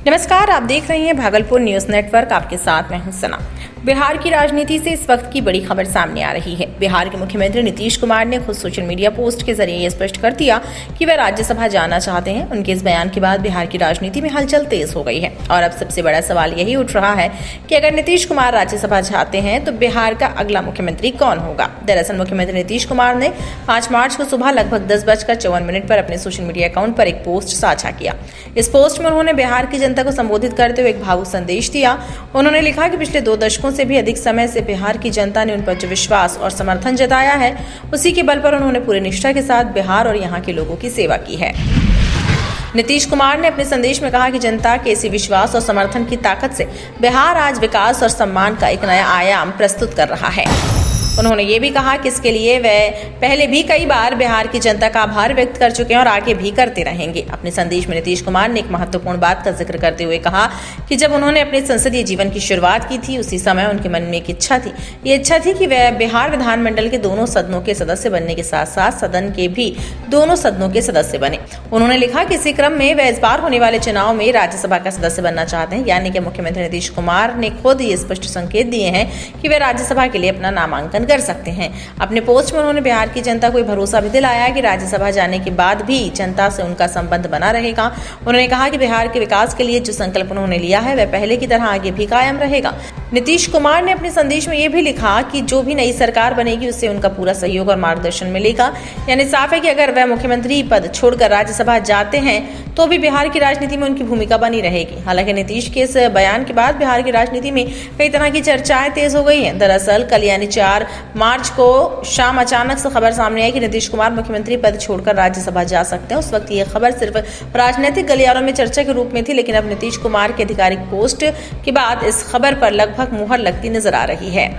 नमस्कार, आप देख रहे हैं भागलपुर न्यूज नेटवर्क। आपके साथ मैं हूं सना। बिहार की राजनीति से इस वक्त की बड़ी खबर सामने आ रही है। बिहार के मुख्यमंत्री नीतीश कुमार ने खुद सोशल मीडिया पोस्ट के जरिए ये स्पष्ट कर दिया कि वे राज्यसभा जाना चाहते हैं। उनके इस बयान के बाद बिहार की राजनीति में हलचल तेज हो गई है और अब सबसे बड़ा सवाल यही उठ रहा है कि अगर नीतीश कुमार राज्यसभा जाते हैं तो बिहार का अगला मुख्यमंत्री कौन होगा। दरअसल मुख्यमंत्री नीतीश कुमार ने 5 मार्च को सुबह लगभग 10:54 पर अपने सोशल मीडिया अकाउंट पर एक पोस्ट साझा किया। इस पोस्ट में उन्होंने बिहार की जनता को संबोधित करते हुए एक भावुक संदेश दिया। उन्होंने लिखा कि पिछले 2 दशकों से भी अधिक समय से बिहार की जनता ने उन पर जो विश्वास और समर्थन जताया है, उसी के बल पर उन्होंने पूरी निष्ठा के साथ बिहार और यहाँ के लोगों की सेवा की है। नीतीश कुमार ने अपने संदेश में कहा कि जनता के इसी विश्वास और समर्थन की ताकत से बिहार आज विकास और सम्मान का एक नया आयाम प्रस्तुत कर रहा है। उन्होंने ये भी कहा कि इसके लिए वे पहले भी कई बार बिहार की जनता का आभार व्यक्त कर चुके हैं और आगे भी करते रहेंगे। अपने संदेश में नीतीश कुमार ने एक महत्वपूर्ण बात का जिक्र करते हुए कहा कि जब उन्होंने अपने संसदीय जीवन की शुरुआत की थी, उसी समय उनके मन में एक इच्छा थी। ये इच्छा थी कि वे बिहार विधानमंडल के दोनों सदनों के सदस्य बनने के साथ साथ सदन के भी दोनों सदनों के सदस्य बने। उन्होंने लिखा कि इसी क्रम में वे इस बार होने वाले चुनाव में राज्यसभा का सदस्य बनना चाहते हैं। यानी कि मुख्यमंत्री नीतीश कुमार ने खुद ये स्पष्ट संकेत दिए हैं कि वे राज्यसभा के लिए अपना नामांकन कर सकते हैं। अपने पोस्ट में उन्होंने बिहार की जनता को भरोसा भी दिलाया कि राज्यसभा जाने के बाद भी जनता से उनका संबंध बना रहेगा। उन्होंने कहा कि बिहार के विकास के लिए जो संकल्प उन्होंने लिया है वह पहले की तरह आगे भी कायम रहेगा। नीतीश कुमार ने अपने संदेश में यह भी लिखा कि जो भी नई सरकार बनेगी उससे उनका पूरा सहयोग और मार्गदर्शन मिलेगा। यानी साफ है कि अगर वह मुख्यमंत्री पद छोड़कर राज्यसभा जाते हैं तो भी बिहार की राजनीति में उनकी भूमिका बनी रहेगी। हालांकि नीतीश के इस बयान के बाद बिहार की राजनीति में कई तरह की चर्चाएं तेज हो गई हैं। दरअसल कल यानी 4 मार्च को शाम अचानक से खबर सामने आई कि नीतीश कुमार मुख्यमंत्री पद छोड़कर राज्यसभा जा सकते हैं। उस वक्त ये खबर सिर्फ राजनीतिक गलियारों में चर्चा के रूप में थी, लेकिन अब नीतीश कुमार की आधिकारिक पोस्ट के बाद इस खबर पर लगभग मुहर लगती नजर आ रही है।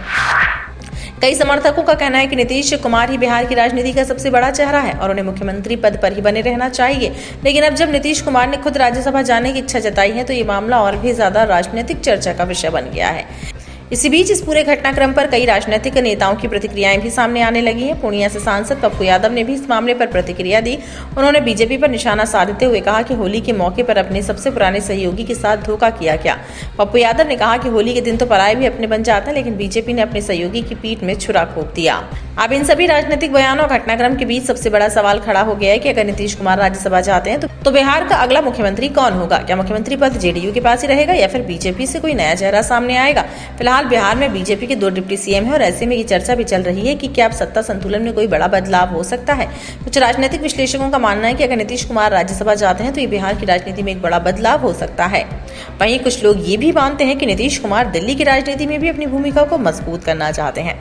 कई समर्थकों का कहना है कि नीतीश कुमार ही बिहार की राजनीति का सबसे बड़ा चेहरा है और उन्हें मुख्यमंत्री पद पर ही बने रहना चाहिए। लेकिन अब जब नीतीश कुमार ने खुद राज्यसभा जाने की इच्छा जताई है तो ये मामला और भी ज्यादा राजनीतिक चर्चा का विषय बन गया है। इसी बीच इस पूरे घटनाक्रम पर कई राजनीतिक नेताओं की प्रतिक्रियाएं भी सामने आने लगी हैं। पूर्णिया से सांसद पप्पू यादव ने भी इस मामले पर प्रतिक्रिया दी। उन्होंने बीजेपी पर निशाना साधते हुए कहा कि होली के मौके पर अपने सबसे पुराने सहयोगी के साथ धोखा किया क्या। पप्पू यादव ने कहा कि होली के दिन तो पराये भी अपने बन जाते हैं, लेकिन बीजेपी ने अपने सहयोगी की पीठ में छुरा घोंप दिया। अब इन सभी राजनीतिक बयानों और घटनाक्रम के बीच सबसे बड़ा सवाल खड़ा हो गया है कि अगर नीतीश कुमार राज्यसभा जाते हैं तो बिहार का अगला मुख्यमंत्री कौन होगा। क्या मुख्यमंत्री पद जेडीयू के पास ही रहेगा या फिर बीजेपी से कोई नया चेहरा सामने आएगा। फिलहाल बिहार में बीजेपी के 2 डिप्टी सीएम है और ऐसे में ये चर्चा भी चल रही है कि क्या अब सत्ता संतुलन में कोई बड़ा बदलाव हो सकता है। कुछ राजनीतिक विश्लेषकों का मानना है कि अगर नीतीश कुमार राज्यसभा जाते हैं तो ये बिहार की राजनीति में एक बड़ा बदलाव हो सकता है। वहीं कुछ लोग ये भी मानते हैं कि नीतीश कुमार दिल्ली की राजनीति में भी अपनी भूमिका को मजबूत करना चाहते हैं।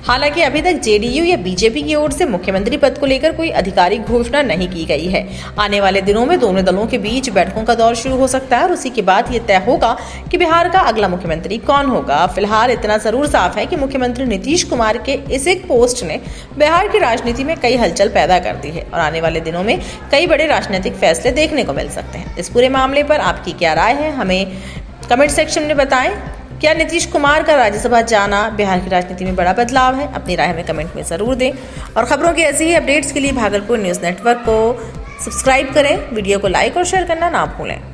हालांकि अभी तक जेडीयू या बीजेपी की ओर से मुख्यमंत्री पद को लेकर कोई आधिकारिक घोषणा नहीं की गई है। आने वाले दिनों में दोनों दलों के बीच बैठकों का दौर शुरू हो सकता है और उसी के बाद ये तय होगा कि बिहार का अगला मुख्यमंत्री कौन होगा। फिलहाल इतना जरूर साफ है कि मुख्यमंत्री नीतीश कुमार के इस एक पोस्ट ने बिहार की राजनीति में कई हलचल पैदा कर दी है और आने वाले दिनों में कई बड़े राजनीतिक फैसले देखने को मिल सकते हैं। इस पूरे मामले पर आपकी क्या राय है, हमें कमेंट सेक्शन में बताएं। क्या नीतीश कुमार का राज्यसभा जाना बिहार की राजनीति में बड़ा बदलाव है? अपनी राय हमें कमेंट में जरूर दें और खबरों की ऐसी ही अपडेट्स के लिए भागलपुर न्यूज नेटवर्क को सब्सक्राइब करें। वीडियो को लाइक और शेयर करना ना भूलें।